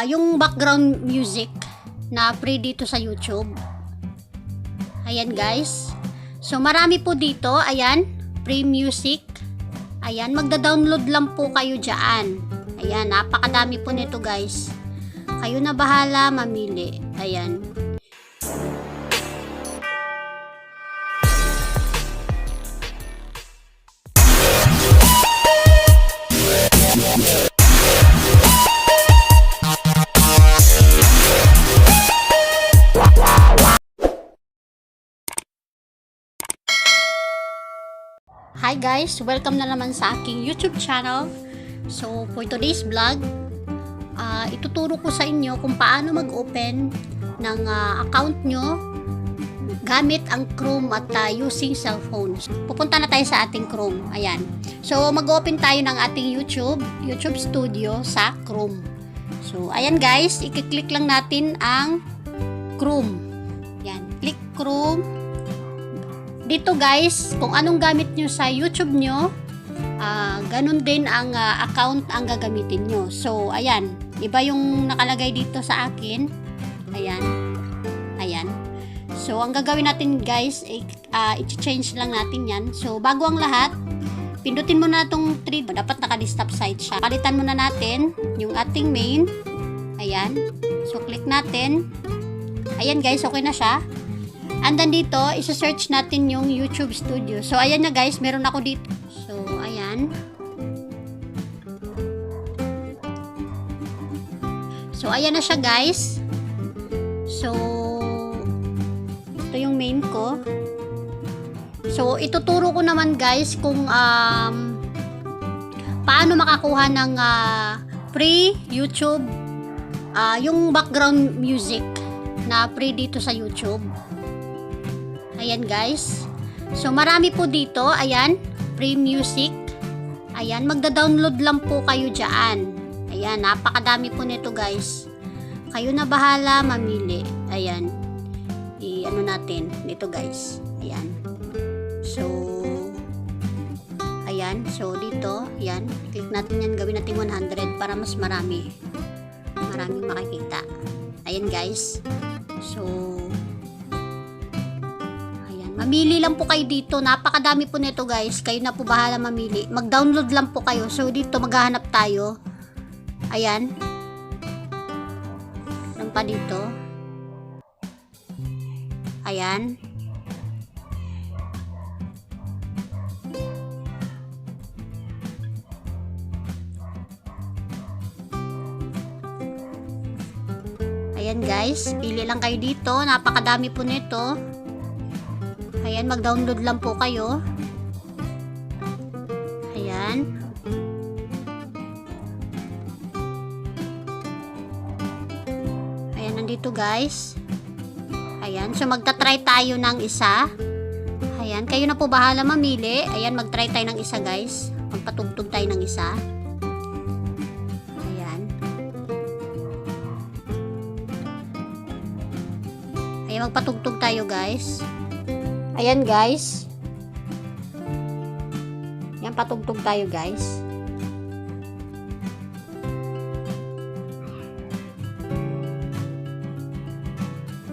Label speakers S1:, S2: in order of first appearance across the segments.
S1: yung background music na free dito sa YouTube. Ayan guys. So marami po dito. Ayan, free music. Ayan, magda-download lang po kayo dyan. Ayan, napakadami po nito guys. Kayo na bahala mamili. Ayan. Hi guys! Welcome na naman sa aking YouTube channel. So, for today's vlog, ituturo ko sa inyo kung paano mag-open ng account nyo gamit ang Chrome at using cellphones. Pupunta na tayo sa ating Chrome. Ayan. So, mag-open tayo ng ating YouTube Studio sa Chrome. So, ayan guys, i-click lang natin ang Chrome. Ayan, click Chrome. Dito guys, kung anong gamit nyo sa YouTube nyo, ganun din ang account ang gagamitin nyo. So, ayan. Iba yung nakalagay dito sa akin. Ayan. Ayan. So, ang gagawin natin guys, i-change lang natin yan. So, bago ang lahat, pindutin mo na itong 3. Dapat naka-desktop site siya. Palitan muna natin yung ating main. Ayan. So, click natin. Ayan guys, okay na siya. And then dito, isa-search natin yung YouTube Studio. So, ayan na guys, meron ako dito. So, ayan. So, ayan na siya guys. So, ito yung main ko. So, ituturo ko naman guys kung paano makakuha ng free YouTube, yung background music na free dito sa YouTube. Ayan guys. So marami po dito. Ayan, free music. Ayan, magda-download lang po kayo dyan. Ayan, napakadami po nito guys. Kayo na bahala mamili. Ayan. I-ano natin dito guys. Ayan. So ayan. So dito, ayan. Click natin yan. Gawin natin 100 para mas marami. Maraming makikita. Ayan guys. So mamili lang po kayo dito. Napakadami po nito guys. Kayo na po bahala mamili. Mag-download lang po kayo. So dito maghahanap tayo. Ayan. Ano pa dito? Ayan. Ayan guys. Pili lang kayo dito. Napakadami po nito. Ayan, mag-download lang po kayo. Ayan. Ayan, nandito guys. Ayan, so magta-try tayo ng isa. Ayan, kayo na po bahala mamili. Ayan, mag-try tayo ng isa guys. Magpatugtog tayo ng isa. Ayan. Ayan, magpatugtog tayo guys. Ayan guys. Yan, patugtog tayo guys.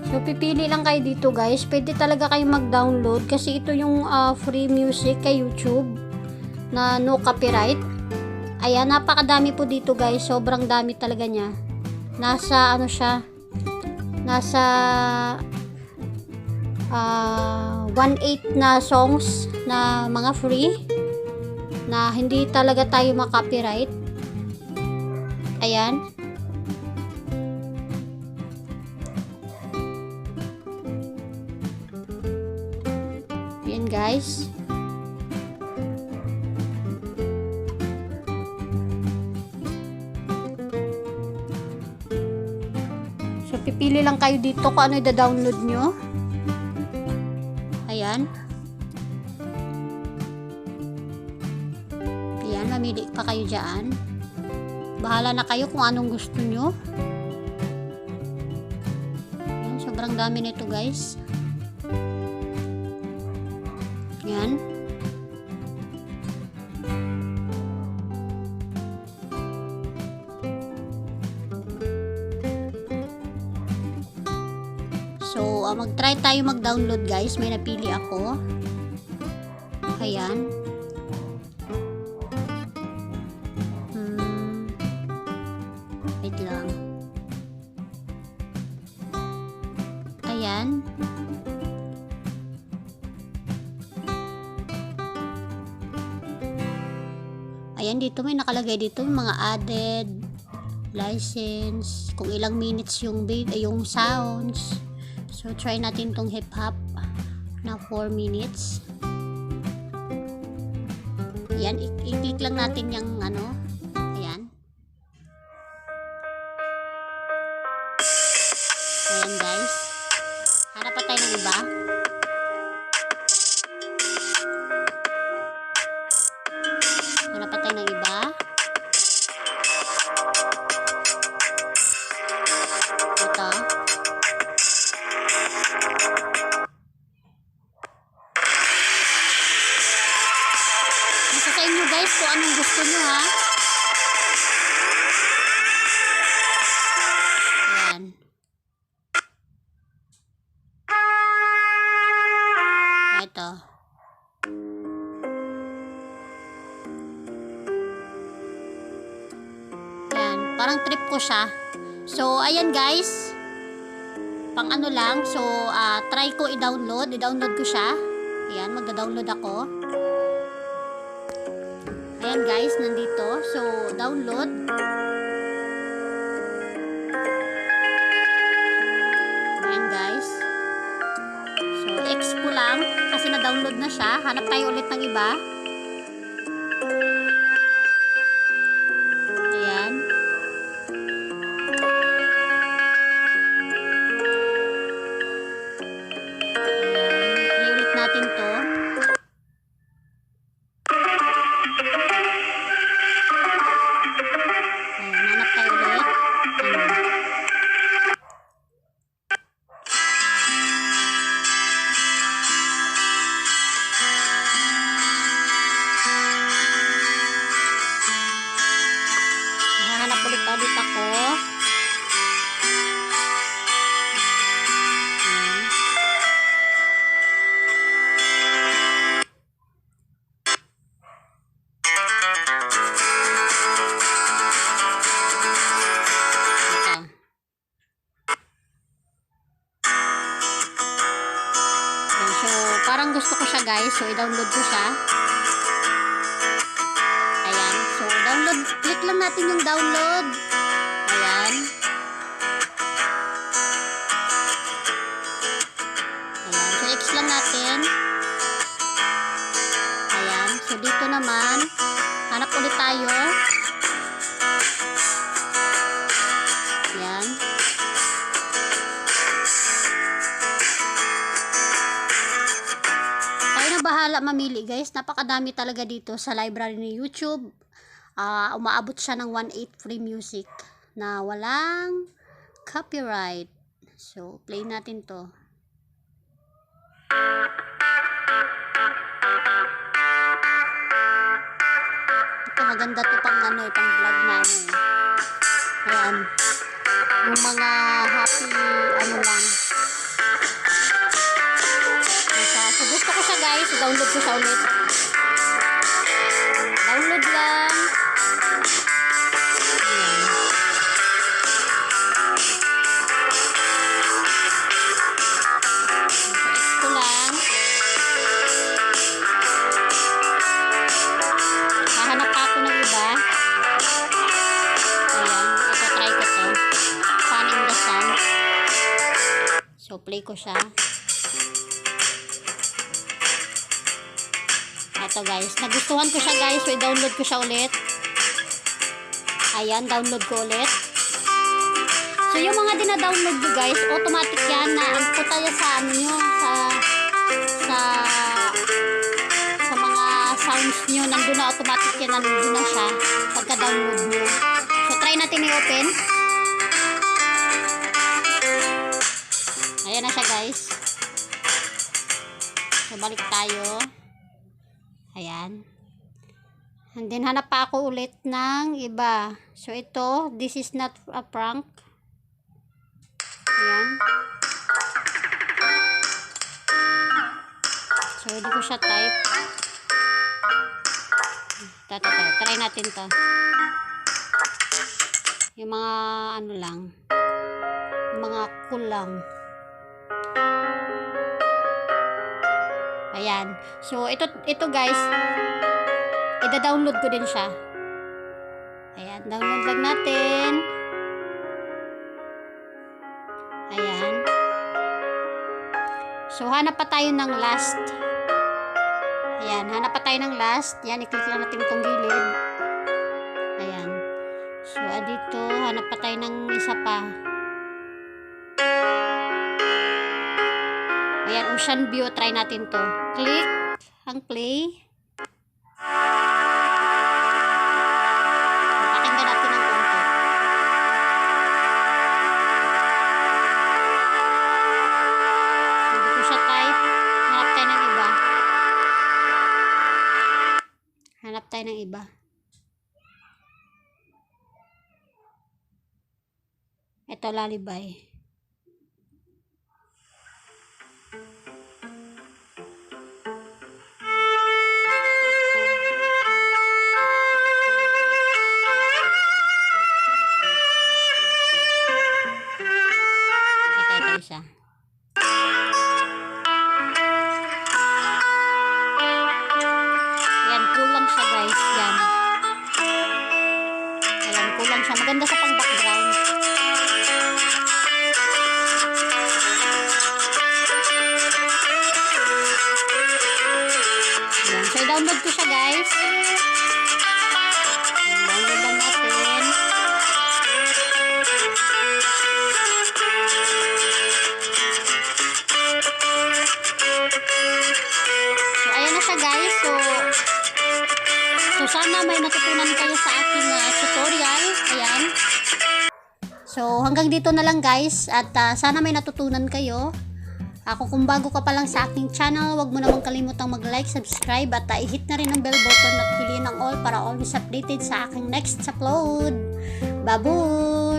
S1: So pipili lang kayo dito guys. Pwede talaga kayo mag-download kasi ito yung free music kay YouTube na no copyright. Ayan, napakadami po dito guys. Sobrang dami talaga niya. Nasa ano siya? Nasa 1/8 na songs na mga free na hindi talaga tayo makopyright. Ayan. Ayan guys. So pipili lang kayo dito kung ano i-download nyo. Ayan. Ayan, mamili pa kayo dyan. Bahala na kayo kung anong gusto nyo. Ayan, sobrang dami nito guys. Ayan. So, mag-try tayo mag-download guys. May napili ako. Ayan. Wait lang. Ayan. Ayan, dito may nakalagay dito mga added license, kung ilang minutes yung sounds. So try natin tong hip hop na 4 minutes. Ayan, i-click lang natin yung ano. Ayan. Ayan guys. Hanap pa tayo ng iba. Hanap pa tayo ng iba. Ito. Nasa sa inyo guys kung anong gusto nyo ha. Ayan. Ito. Ayan. Parang trip ko siya. So, ayan guys. Pang ano lang. So, try ko i-download. I-download ko siya. Ayan, magda-download ako. Ayan guys, nandito. So, download. Ayan guys. So, X ko lang. Kasi na-download na siya. Hanap tayo ulit ng iba. Ayan. Ulit ako. So, parang gusto ko siya guys. So, i-download ko siya. Ayan. So, download. Click lang natin yung download. Ayan. Ayan. So, X lang natin. Ayan. So, dito naman, hanap ulit tayo. Ayan. Tayo na bahala mamili guys. Napakadami talaga dito sa library ni YouTube. Umaabot siya ng 1/8 free music na walang copyright. So, play natin to. Ito maganda to pang ano, pang vlog na ano. Ayan. Yung mga happy ano lang. So, gusto ko siya guys. Download ko siya ulit. Download lang. So, play ko siya. Ito guys. Nagustuhan ko siya guys. So, i-download ko siya ulit. Ayan, download ko ulit. So, yung mga dina-download nyo guys, automatic yan na ang tayo sa ano nyo, sa mga sounds nyo, nandun na automatic yan, nandun na siya pagka-download nyo. So, try natin i-open. Ayan na siya guys. So, balik tayo. Ayan. And then, hanap pa ako ulit ng iba. So, ito, this is not a prank. Ayan. So, hindi ko siya type. Try natin to. Yung mga ano lang. Yung mga cool lang. Ayan. So, ito guys, ida-download ko din siya. Ayan, download lang natin. Ayan. So, hanap pa tayo ng last. Ayan, hanap pa tayo ng last. Yan, i-click lang natin itong gilid. Ayan. So, dito, hanap pa tayo ng isa pa. Ayan, Ocean View. Try natin to. Click ang play. Pakinggan natin ng konti. Hindi ko siya type. Hanap tayo ng iba. Hanap tayo ng iba. Ito, Lullaby. Ito isa. Yan, kulang siya guys. Yan. Ayan, kulang siya. Maganda sa pang-background. Ayan. So, i-download ko siya guys. Download lang natin. So, ayan na siya guys. So sana may natutunan kayo sa aking tutorial. Ayan. So, hanggang dito na lang guys. At sana may natutunan kayo. Kung bago ka pa lang sa aking channel, huwag mo namang kalimutang mag-like, subscribe, at i-hit na rin ang bell button at piliin ang all para always updated sa aking next upload. Babu!